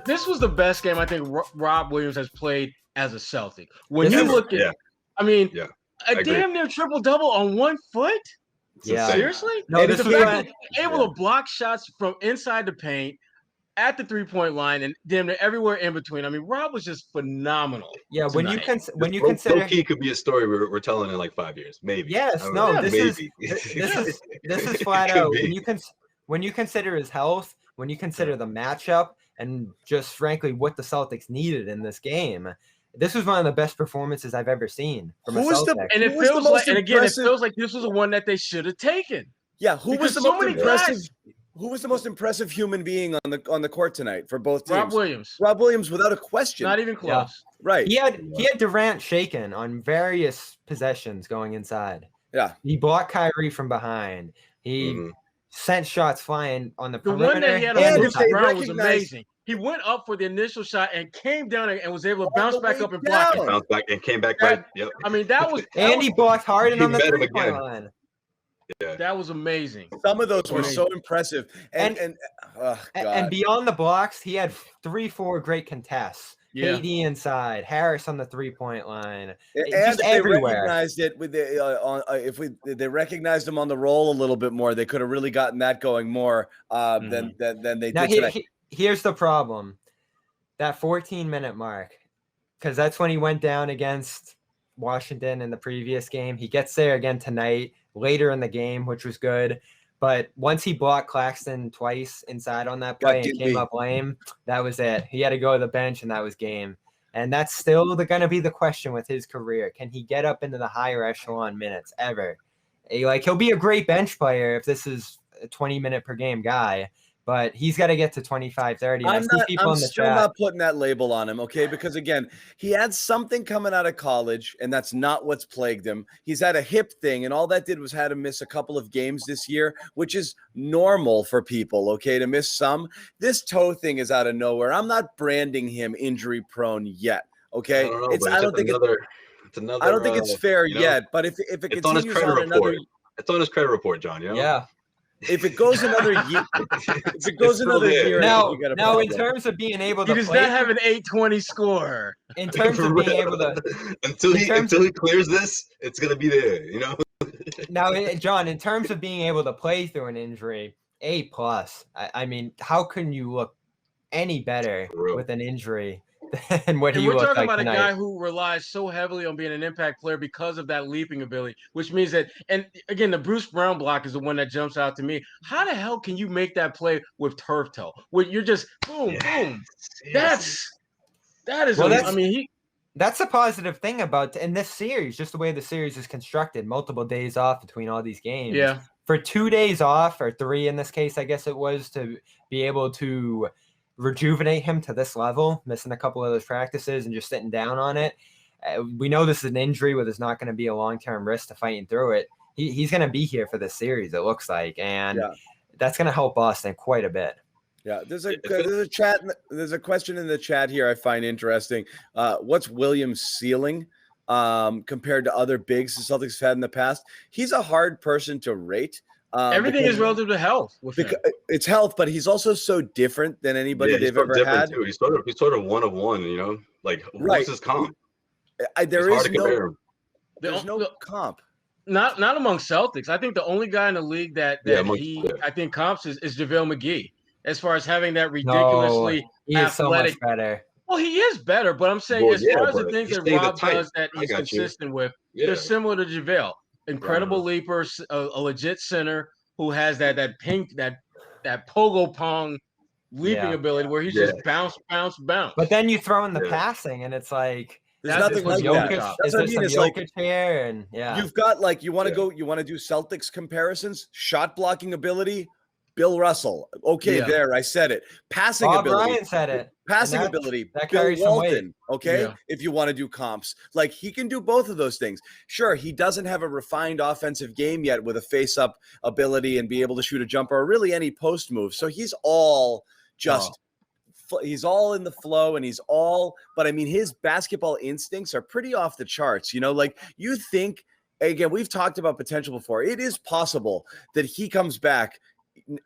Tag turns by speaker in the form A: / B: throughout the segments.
A: This was the best game I think Rob Williams has played as a Celtic. When you look at, I mean, a damn near triple-double on 1 foot?
B: Yeah.
A: Seriously?
B: No,
A: the fact that he's able to block shots from inside the paint, at the three-point line, and damn near everywhere in between. I mean, Rob was just phenomenal.
B: Yeah,
A: tonight.
B: when you consider
C: he could be a story we're telling in like 5 years, maybe.
B: Yes, no, this is flat out. When you consider his health, when you consider the matchup, and just frankly what the Celtics needed in this game, this was one of the best performances I've ever seen from a Celtic.
A: And it feels like, and again, it feels like this was the one that they should have taken.
D: Yeah, who was the most impressive? Who was the most impressive human being on the court tonight for both teams?
A: Rob Williams.
D: Rob Williams, without a question.
A: Not even close.
B: Yeah.
D: Right.
B: He had Durant shaken on various possessions going inside.
D: Yeah.
B: He blocked Kyrie from behind. He sent shots flying on the perimeter.
A: The one that he had on Bruce Brown was amazing. He went up for the initial shot and came down and was able to bounce back up and block it.
C: Bounced back and came back right. Yep.
A: I mean, that was
B: and he blocked Harden on the three-point line.
C: Yeah.
A: That was amazing.
D: Some of those were so impressive. And
B: beyond the blocks, he had 3-4 great contests.
A: Yeah.
B: KD inside, Harris on the three-point line,
D: and
B: just everywhere.
D: They recognized it with they recognized him on the roll a little bit more, they could have really gotten that going more than they did tonight.
B: Here's the problem: that 14-minute mark, because that's when he went down against Washington in the previous game. He gets there again tonight, later in the game, which was good. But once he blocked Claxton twice inside on that play and came up lame, that was it. He had to go to the bench, and that was game. And that's still going to be the question with his career. Can he get up into the higher echelon minutes ever? He'll be a great bench player if this is a 20-minute per game guy. But he's got to get to 25, 30.
D: I'm still not putting that label on him, okay? Because, again, he had something coming out of college, and that's not what's plagued him. He's had a hip thing, and all that did was had him miss a couple of games this year, which is normal for people, okay, to miss some. This toe thing is out of nowhere. I'm not branding him injury-prone yet, okay? I don't think it's fair yet, but if it continues on another –
C: It's on his credit report, John, you know?
B: Yeah.
D: If it goes another year,
B: now in terms of being able to,
A: he does not have an 820 score.
B: In terms of being able to,
C: until he clears this, it's gonna be there, you know.
B: Now, John, in terms of being able to play through an injury, A+. I mean, how can you look any better with an injury than what he looked like tonight?
A: We're talking about a guy who relies so heavily on being an impact player because of that leaping ability, which means that, and again, the Bruce Brown block is the one that jumps out to me. How the hell can you make that play with turf toe? Where you're just boom, boom. That's
B: a positive thing about in this series, just the way the series is constructed, multiple days off between all these games.
A: Yeah.
B: For 2 days off, or 3 in this case, I guess it was, to be able to rejuvenate him to this level, missing a couple of those practices and just sitting down on it. We know this is an injury where there's not going to be a long-term risk to fighting through it. He's going to be here for this series, it looks like, and that's going to help Boston quite a bit.
D: Yeah, there's a question in the chat here I find interesting. What's Williams' ceiling compared to other bigs the Celtics have had in the past? He's a hard person to rate.
A: Everything is relative to health.
D: It's health, but he's also so different than anybody they've ever had.
C: Too. He's sort of one of one, you know. Like, what's his comp?
D: There's no comp.
A: Not among Celtics. I think the only guy in the league that I think comps is JaVale McGee, as far as having that ridiculously
B: he is so much better.
A: Well, he is better, but I'm saying as far as the things that Rob does that he's consistent with, they're similar to JaVale. Incredible leaper, a legit center who has that pogo pong leaping ability where he's just bounce.
B: But then you throw in the passing, and it's like
D: there's nothing like that.
B: That's what I mean. It's like here, and
D: you've got like you want to do Celtics comparisons, shot blocking ability. Bill Russell. Okay, there, I said it. Passing ability.
B: Ryan said it.
D: Passing ability.
B: That
D: Bill
B: carries some weight.
D: Walton. Okay, if you want to do comps. Like, he can do both of those things. Sure, he doesn't have a refined offensive game yet with a face-up ability and be able to shoot a jumper or really any post move. So he's all he's all in the flow, and but I mean, his basketball instincts are pretty off the charts. You know, like, you think, again, we've talked about potential before. It is possible that he comes back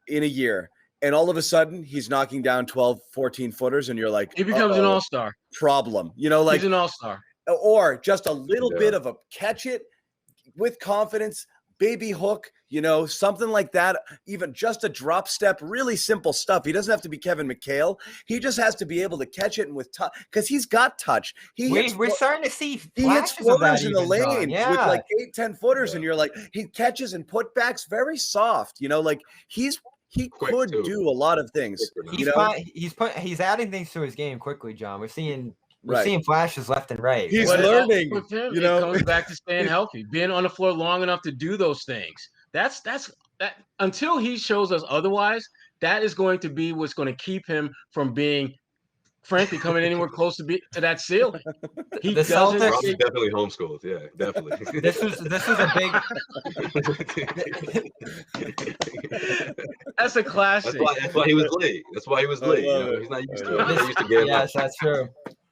D: in a year and all of a sudden he's knocking down 12, 14 footers, and you're like,
A: he becomes an all-star.
D: Problem. You know, like
A: he's an all-star.
D: Or just a little bit of a catch it with confidence, baby hook, you know, something like that. Even just a drop step, really simple stuff. He doesn't have to be Kevin McHale. He just has to be able to catch it and with touch, because he's got touch.
B: We're starting to see
D: he hits floaters in the lane with like 8-10 footers, and you're like, he catches and putbacks very soft. You know, like he could do a lot of things.
B: He's adding things to his game quickly, John. We're seeing flashes left and right.
D: He's learning.
A: With him, it comes back to staying healthy, being on the floor long enough to do those things. That's until he shows us otherwise. That is going to be what's going to keep him from being, frankly, coming anywhere close to that ceiling.
C: The Celtics definitely homeschooled. Yeah, definitely.
B: This was a
C: big.
A: That's a classic.
C: That's why he was late. That's why he was late. You know? He's not used to it. He's not used to getting
B: Yes, that's true.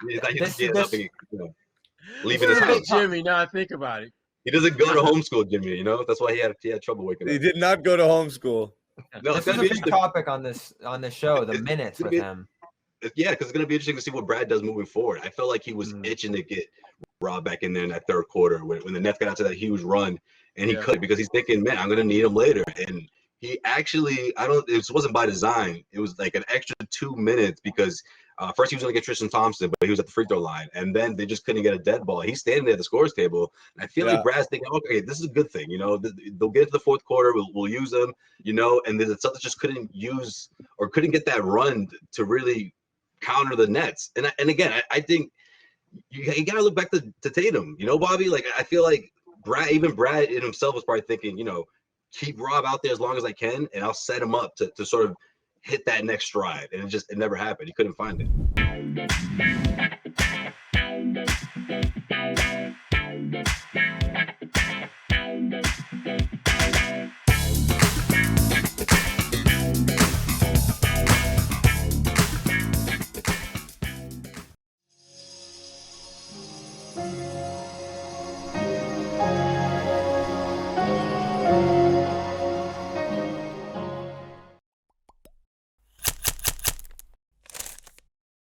C: He's not used to getting up and, leaving his house.
A: Jimmy, now I think about it.
C: He doesn't go to homeschool, Jimmy. You know, that's why he had trouble waking up.
D: He did not go to homeschool.
B: No, this is a big topic on this show. The minutes with him.
C: Yeah, because it's going to be interesting to see what Brad does moving forward. I felt like he was itching to get Rob back in there in that third quarter when the Nets got out to that huge run, and he could, because he's thinking, man, I'm going to need him later. And he actually, it wasn't by design. It was like an extra 2 minutes because first he was going to get Tristan Thompson, but he was at the free throw line, and then they just couldn't get a dead ball. He's standing there at the scores table, and I feel like Brad's thinking, okay, this is a good thing. You know, they'll get to the fourth quarter, we'll use them, you know, and the Celtics just couldn't use or couldn't get that run to really counter the Nets. And again, I think you got to look back to Tatum, you know, Bobby. Like, I feel like Brad in himself was probably thinking, you know, keep Rob out there as long as I can, and I'll set him up to sort of hit that next stride. And it never happened. He couldn't find it.